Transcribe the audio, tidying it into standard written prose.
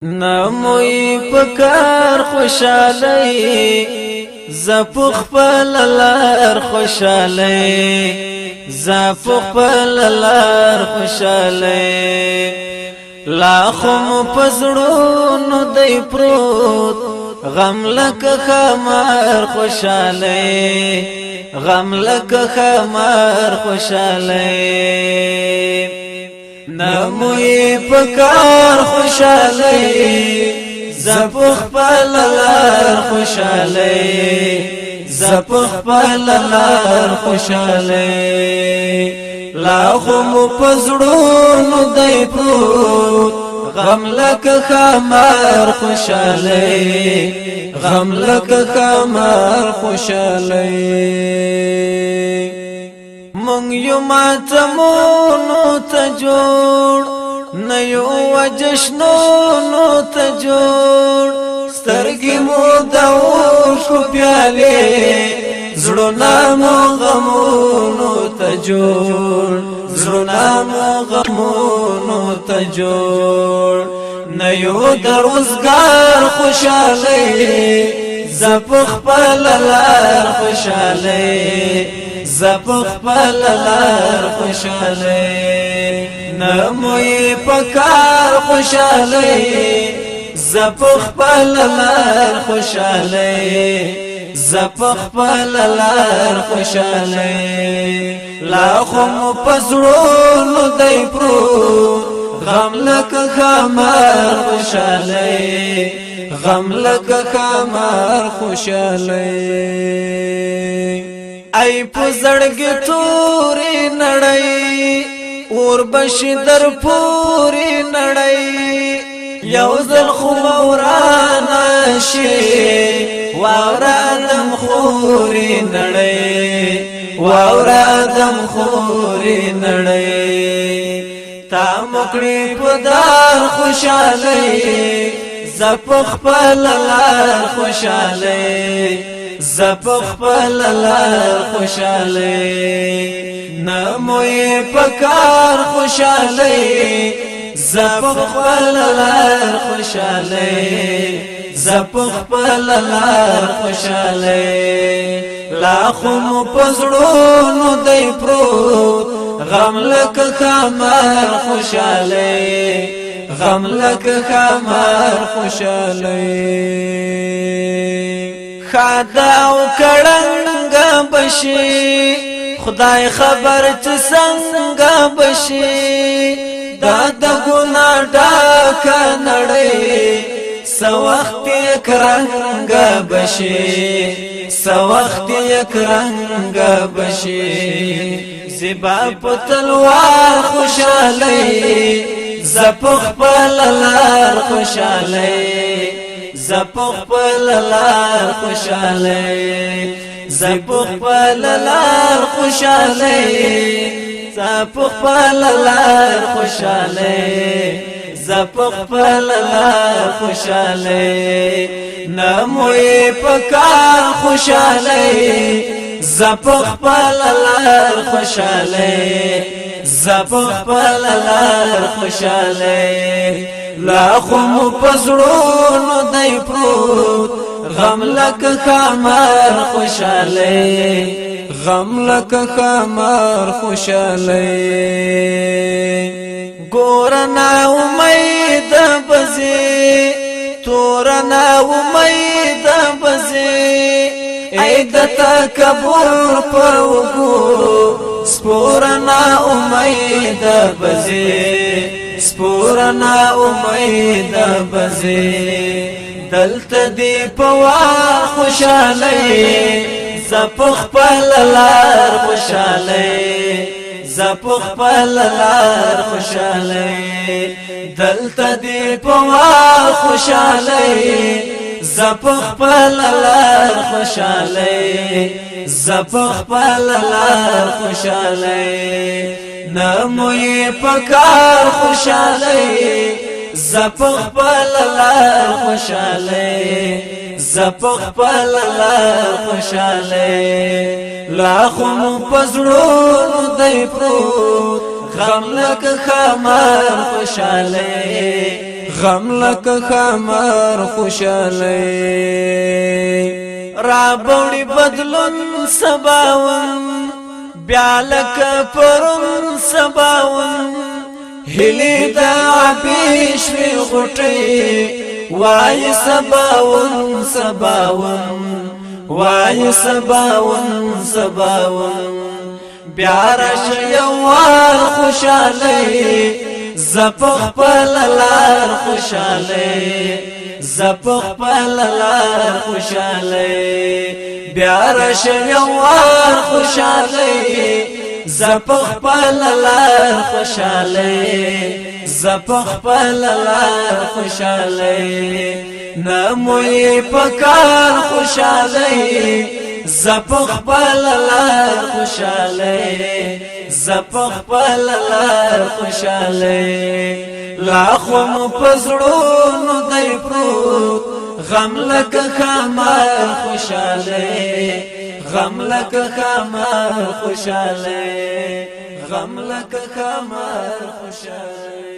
نموی پکار خوشالی زپخ پللار خوشالی زپخ پللار خوشالی لاخم پزړونو دی پروت غم لک خمار خوشالی غم لک خمار خوشالی نموی پکار خوشالی زپخ پللار خوشالی زپخ پللار خوشالی لاخم پزړونو دی پروت غم لک خمار خوشالی غم لک خمار خوشالی مونږ یو ماتمونو ته جوړ نه یو وجشنونو ته جوړ سترګې مو د اوښکو پیالې زړونه مو غمونو ته جوړ زړونه مو غمونو ته جوړ نه یو د روزګار خوشالۍ زپخ پللار خوشالۍ زپخ پللار خوشالی نموی پکار خوشالی زپخ پللار خوشالی زپخ پللار خوشالی لاخم پزړونو دی پروت غم لک خمار خوشالی غم لک خمار خوشالی ای پزړګ تورې نړۍ اور بشي در پورې نړۍ یو ځل خو ورانه شي وارادم خورې نړۍ وارادم خورې نړۍ تا مکړې پدار خوشالۍ زپخ پللار خوشالۍ زپخ پللار خوشالی نموی پکار خوشالی زپخ پللار خوشالی زپخ پللار خوشالی لاخم پزړونو دی پروت غم لک خمار خوشالی غم لک خمار خوشالی خدا او کړنګ بشي خدای خبر چې څنګه بشي دا د ګنا ډاک نړۍ سوخت کرنګ بشي سوخت کرنګ بشي زبا په تلوار خوشالۍ زپخ پللار خوشالۍ زپخ پللار خوشالی زپخ پللار خوشالی زپخ پللار خوشالی زپخ پللار خوشالی نموی پکار خوشالی زپخ پللار خوشالی زپخ پللار خوشالی لاخم پزړونو دی پروت غم لک خمار خوشالی غم لک خمار خوشالی ګورنا امید بزي تورنا امید بزي اې د تکبر پر وګو سپورنا امید بزي سپورنا امید بزي دلت دی پوار خوشالی زپخ پللار خوشالی زپخ پللار خوشالی دلت دی پوار خوشالی زپخ پللار خوشالی زپخ پللار خوشالی نموی پکار خوشالی زپخ پللار خوشالی زپخ پللار خوشالی لاخم پزړونو دی پروت غم لکه خمار خوشاله غم لکه خمار خوشاله را بوړي بدلون سباون بیا لکه پرون سباون هلی دا عبیش وی غټي وای سباون سباون وای سباون سباون بیا راشه یوار خوشاله زپخ پللار خوشاله زپخ پللار خوشاله بیا راشه یوار خوشاله زپخ پللار خوشاله زپخ پللار خوشاله نموی پکار خوشاله زپخ پللار خوشاله زپخ پللار خوشاله لاخم پزړونو دای پروت غم لکه خمار خوشاله غم لکه خمار خوشاله غم لکه خمار خوشاله